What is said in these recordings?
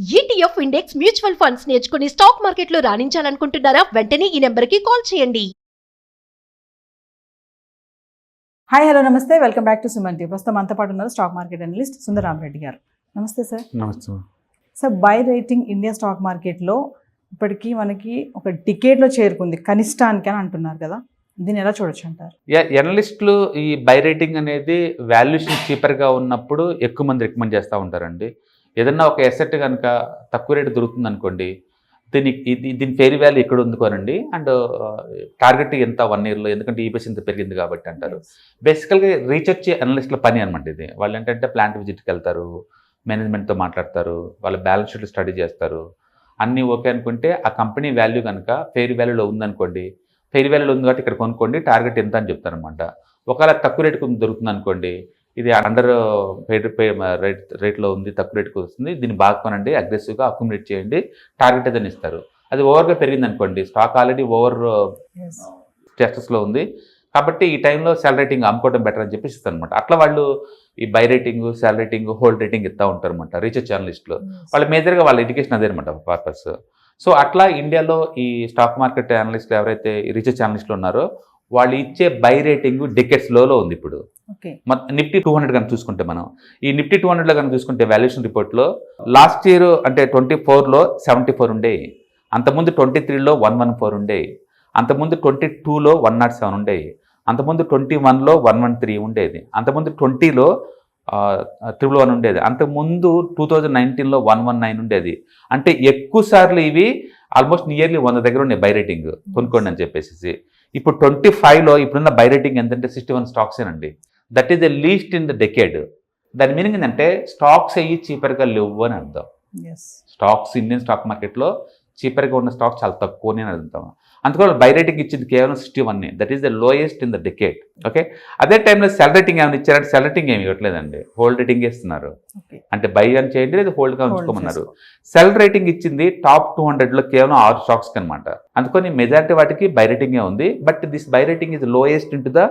ETF index mutual funds నేర్చుకుని stock మార్కెట్లో రాణించాలనుకుంటున్నారా? వెంటనే ఈ నెంబర్కి కాల్ చేయండి. హాయ్ హలో నమస్తే, welcome back to Suman TV. ప్రస్తుతం అంతా పాటు ఉన్నారు స్టాక్ మార్కెట్ అనలిస్ట్ సుందర రామ్ రెడ్డి గారు. నమస్తే సార్. నమస్తే sir, buy rating India stock మార్కెట్లో ఇప్పటికీ మనకి ఒక డికేడ్లో చేరుకుంది కనిష్టానికి అని అంటున్నారు కదా, దీన్ని ఎలా చూడొచ్చు అంటారు? ఎనలిస్టులు ఈ బై రేటింగ్ అనేది వాల్యుయేషన్ చీపర్గా ఉన్నప్పుడు ఎక్కువ మంది రికమెండ్ చేస్తూ ఉంటారండి. ఏదన్నా ఒక ఎసెట్ కనుక తక్కువ రేటు దొరుకుతుంది అనుకోండి, దీని ఫెయిర్ వాల్యూ ఎక్కడ ఉందుకోనండి, అండ్ టార్గెట్ ఎంత 1 ఇయర్లో, ఎందుకంటే ఈబీఎస్ ఇంత పెరిగింది కాబట్టి అంటారు. బేసికల్గా రీసెర్చ్ అనలిస్టుల పని అనమాట ఇది. వాళ్ళు ఏంటంటే ప్లాంట్ విజిట్కి వెళ్తారు, మేనేజ్మెంట్తో మాట్లాడతారు, వాళ్ళ బ్యాలెన్స్ షీట్లు స్టడీ చేస్తారు. అన్నీ ఓకే అనుకుంటే ఆ కంపెనీ వాల్యూ కనుక ఫెయిర్ వాల్యూలో ఉందనుకోండి, ఫెయిర్ వాల్యూలో ఉంది కాబట్టి ఇక్కడ కొనుక్కోండి, టార్గెట్ ఎంత అని చెప్తారనమాట. ఒకవేళ తక్కువ రేటుకు దొరుకుతుంది అనుకోండి, ఇది అండర్ రేట్లో ఉంది, తక్కువ రేటుకు వస్తుంది, దీన్ని బాగా కొనండి, అగ్రెసివ్గా అక్యుములేట్ చేయండి, టార్గెట్ ఏదైనా ఇస్తారు. అది ఓవర్గా పెరిగింది అనుకోండి, స్టాక్ ఆల్రెడీ ఓవర్ స్టేటస్లో ఉంది కాబట్టి ఈ టైంలో సెల్ రేటింగ్ అమ్ముకోవడం బెటర్ అని చెప్పేసి ఇస్తారు అనమాట. అట్లా వాళ్ళు ఈ buy rating, cell rating, hold rating ఇస్తూ ఉంటారు అనమాట రీసెర్చ్ అనలిస్టులు. వాళ్ళ మేజర్గా వాళ్ళ ఎడ్యుకేషన్ అదే అనమాట పర్పస్. సో అట్లా ఇండియాలో ఈ స్టాక్ మార్కెట్ అనలిస్టులు ఎవరైతే రీసెర్చ్ అనలిస్టులు ఉన్నారో వాళ్ళు ఇచ్చే బై రేటింగ్ డికెట్స్ లోలో ఉంది ఇప్పుడు. నిఫ్టీ 200 కనుక చూసుకుంటే, మనం ఈ నిఫ్టీ 200లో కనుక చూసుకుంటే వాల్యుయేషన్ రిపోర్ట్లో లాస్ట్ ఇయర్ అంటే 24లో 74 ఉండేవి, అంతకుముందు 23లో 114 ఉండేవి, అంతకుముందు 22లో 107 ఉండేవి, అంతకుముందు 21లో 113 ఉండేది, అంతకుముందు 20లో 111 ఉండేది, అంతకుముందు 2019లో 119 ఉండేది. అంటే ఎక్కువ సార్లు ఇవి ఆల్మోస్ట్ నియర్లీ 100 దగ్గర ఉన్నాయి బై రేటింగ్ కొనుక్కోండి అని చెప్పేసి. ఇప్పుడు 25లో ఇప్పుడున్న బై రేటింగ్ ఎంతంటే 61 స్టాక్స్ అండి. That is the least in the decade. దాని మీనింగ్ ఏంటంటే స్టాక్స్ అయ్యి చీపర్గా లేవు అని అర్థం. స్టాక్స్ ఇండియన్ స్టాక్ మార్కెట్లో చీపర్గా ఉన్న స్టాక్స్ చాలా తక్కువనే అని అర్థం. అందుకని బై రేటింగ్ ఇచ్చింది కేవలం 61. That is the lowest in the decade. Okay, అదే టైంలో సెల్ రేటింగ్ ఏమైనా ఇచ్చారంటే సెల్ రేటింగ్ ఏమి ఇవ్వట్లేదండి, హోల్డ్ రేటింగ్ ఇస్తున్నారు. అంటే బై అని చేయండి లేదా హోల్డ్గా ఉంచుకోమన్నారు. సెల్ రేటింగ్ ఇచ్చింది టాప్ 200లో కేవలం 6 స్టాక్స్ అనమాట. అందుకని మెజారిటీ వాటికి బై రేటింగే ఉంది. But this buy rating is lowest in to the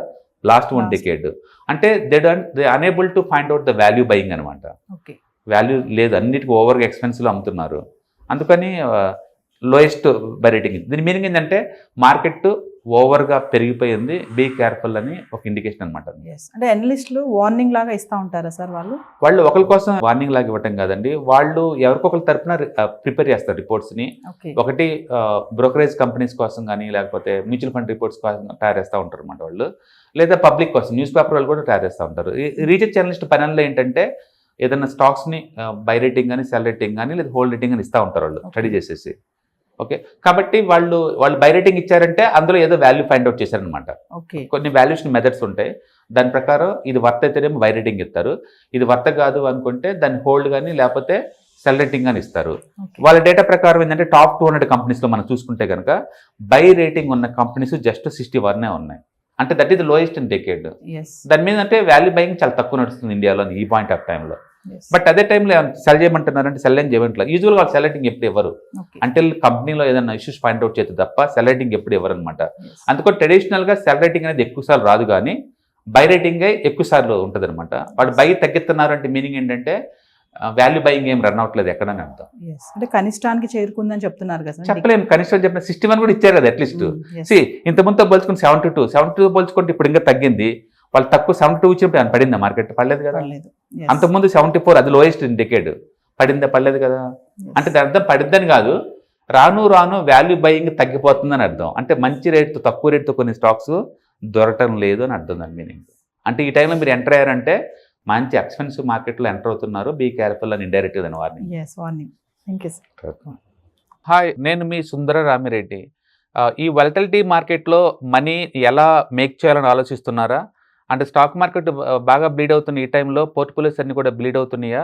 last 1 decade. అంటే they unable to find out the value buying అనమాట. వాల్యూ లేదు, అన్నిటికీ ఓవర్గా ఎక్స్పెన్సివ్లో అమ్ముతున్నారు. అందుకని లోయెస్ట్ బై రేటింగ్. దీని మీనింగ్ ఏంటంటే మార్కెట్ ఓవర్గా పెరిగిపోయింది, బీ కేర్ఫుల్ అని ఒక ఇండికేషన్ అనమాట. అంటే అనలిస్టులు వార్నింగ్ లాగా ఇస్తూ ఉంటారా సార్? వాళ్ళు ఒకరి కోసం వార్నింగ్ లాగా ఇవ్వటం కాదండి, వాళ్ళు ఎవరికొకరి తరపున ప్రిపేర్ చేస్తారు రిపోర్ట్స్ని. ఒకటి బ్రోకరేజ్ కంపెనీస్ కోసం కానీ, లేకపోతే మ్యూచువల్ ఫండ్ రిపోర్ట్స్ కోసం తయారు చేస్తూ ఉంటారు అనమాట వాళ్ళు, లేదా పబ్లిక్ కోసం న్యూస్ పేపర్ వాళ్ళు కూడా తయారు చేస్తూ ఉంటారు. రీసెర్చ్ అనలిస్ట్ పనుల్లో ఏంటంటే ఏదైనా స్టాక్స్ని బై రేటింగ్ కానీ, సెల్ రేటింగ్ కానీ, లేదా హోల్డ్ రేటింగ్ అని ఇస్తూ ఉంటారు వాళ్ళు స్టడీ చేసేసి. ఓకే, కాబట్టి వాళ్ళు బై రేటింగ్ ఇచ్చారంటే అందులో ఏదో వాల్యూ ఫైండ్ అవుట్ చేశారనమాట. కొన్ని వాల్యుయేషన్ మెథడ్స్ ఉంటాయి, దాని ప్రకారం ఇది వర్త్ అయితేనేమో బై రేటింగ్ ఇస్తారు, ఇది వర్త్ కాదు అనుకుంటే దాన్ని హోల్డ్ కానీ లేకపోతే సెల్ రేటింగ్ అని ఇస్తారు. వాళ్ళ డేటా ప్రకారం ఏంటంటే టాప్ 200 కంపెనీస్లో మనం చూసుకుంటే కనుక బై రేటింగ్ ఉన్న కంపెనీస్ జస్ట్ 61 ఉన్నాయి. అంటే that is the lowest in decade. దాని మీద అంటే వాల్యూ బయింగ్ చాలా తక్కువ నడుస్తుంది ఇండియాలో ఈ పాయింట్ ఆఫ్ టైంలో. బట్ అదే టైంలో సెల్ చేయమంటున్నారంటే సెల్ ఏం చేయమంటారు. యూజువల్గా వాళ్ళు సెల్ రేటింగ్ ఎప్పుడు ఇవ్వరు అంటే కంపెనీలో ఏదైనా ఇష్యూస్ పాయింట్ అవుట్ చేస్తే తప్ప సెల్ రేటింగ్ ఎప్పుడు ఇవ్వరు అనమాట. అందుకని ట్రెడిషనల్గా సెల్ రేటింగ్ అనేది ఎక్కువ సార్లు రాదు, కానీ బై రేటింగే ఎక్కువ సార్లు ఉంటుంది అనమాట. వాళ్ళు బై తగ్గిస్తున్నారు అంటే మీనింగ్ ఏంటంటే వాల్యూ బయింగ్ ఏం రన్ అవట్లేదు ఎక్కడని అర్థం. అంటే కనిష్టానికి చేరుకుందని చెప్తున్నారు కదా, చెప్పలేము. కనిష్టాలు చెప్పిన 61 కూడా ఇచ్చారు కదా అట్లీస్ట్. ఇంతకుముందుతో పోల్చుకుని 72 పోల్చుకుంటే ఇప్పుడు ఇంకా తగ్గింది. వాళ్ళు తక్కువ 72 ఇచ్చినప్పుడు ఏమైనా పడిందా మార్కెట్? పడలేదు కదా. అంతకుముందు 74 అది లోయెస్ట్ ఇన్ డెకేడ్. పడిందా? పడలేదు కదా. అంటే దాని అర్థం పడిద్దని కాదు, రాను రాను వాల్యూ బయింగ్ తగ్గిపోతుందని అర్థం. అంటే మంచి రేటుతో తక్కువ రేటుతో కొన్ని స్టాక్స్ దొరకటం లేదు అని అర్థం దాని మీనింగ్. అంటే ఈ టైంలో మీరు ఎంటర్ అయ్యారంటే మంచి ఎక్స్పెన్సివ్ మార్కెట్లో ఎంటర్ అవుతున్నారు, బీ కేర్ఫుల్ అని ఇండైరెక్ట్గా దాని వార్నింగ్. హాయ్, నేను మీ సుందర రామి రెడ్డి. ఈ వాలటిలిటీ మార్కెట్లో మనీ ఎలా మేక్ చేయాలని ఆలోచిస్తున్నారా? అంటే స్టాక్ మార్కెట్ బాగా బ్లీడ్ అవుతున్న ఈ టైంలో పోర్ట్ఫోలియోస్ అన్ని కూడా బ్లీడ్ అవుతున్నాయా?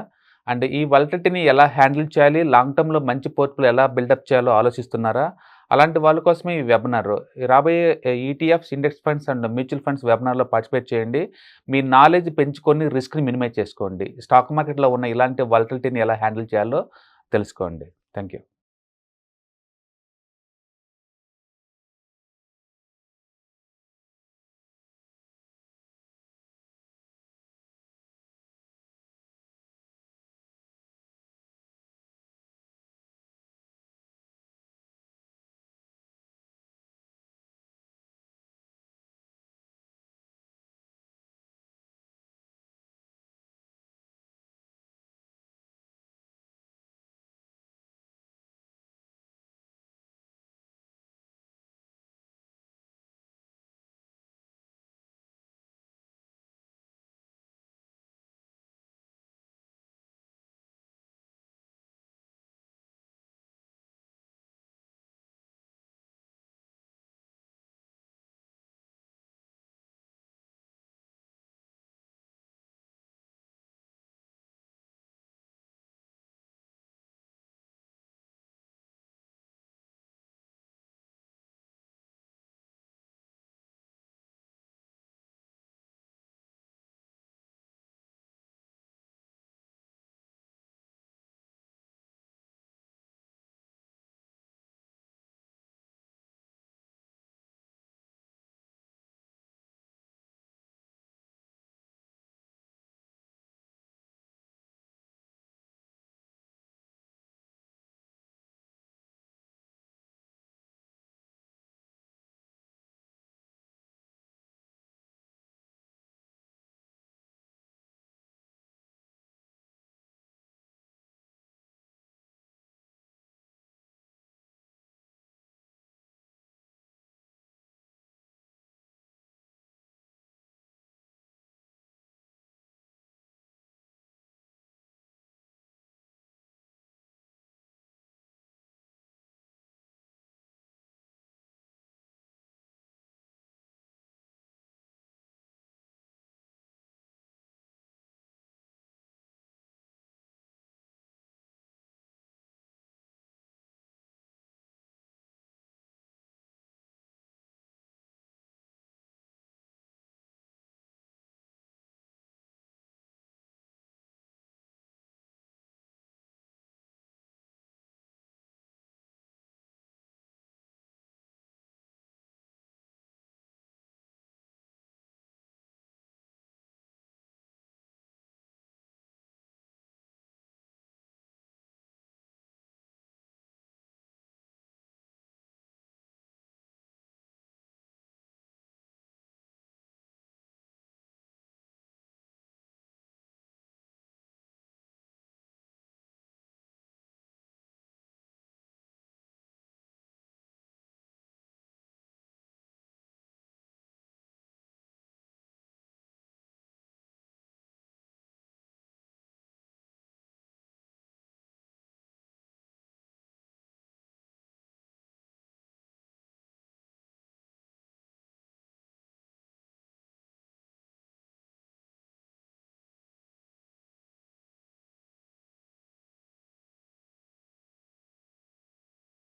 అండ్ ఈ వాలటిలిటీని ఎలా హ్యాండిల్ చేయాలి, లాంగ్ టర్మ్లో మంచి పోర్ట్ఫోలియో ఎలా బిల్డప్ చేయాలో ఆలోచిస్తున్నారా? అలాంటి వాళ్ళ కోసమే ఈ వెబినార్. రాబోయే ETFs, index funds and mutual funds వెబినార్లో పార్టిసిపేట్ చేయండి. మీ నాలెడ్జ్ పెంచుకొని రిస్క్ని మినిమైజ్ చేసుకోండి. స్టాక్ మార్కెట్లో ఉన్న ఇలాంటి వాలటిలిటీని ఎలా హ్యాండిల్ చేయాలో తెలుసుకోండి. Thank you.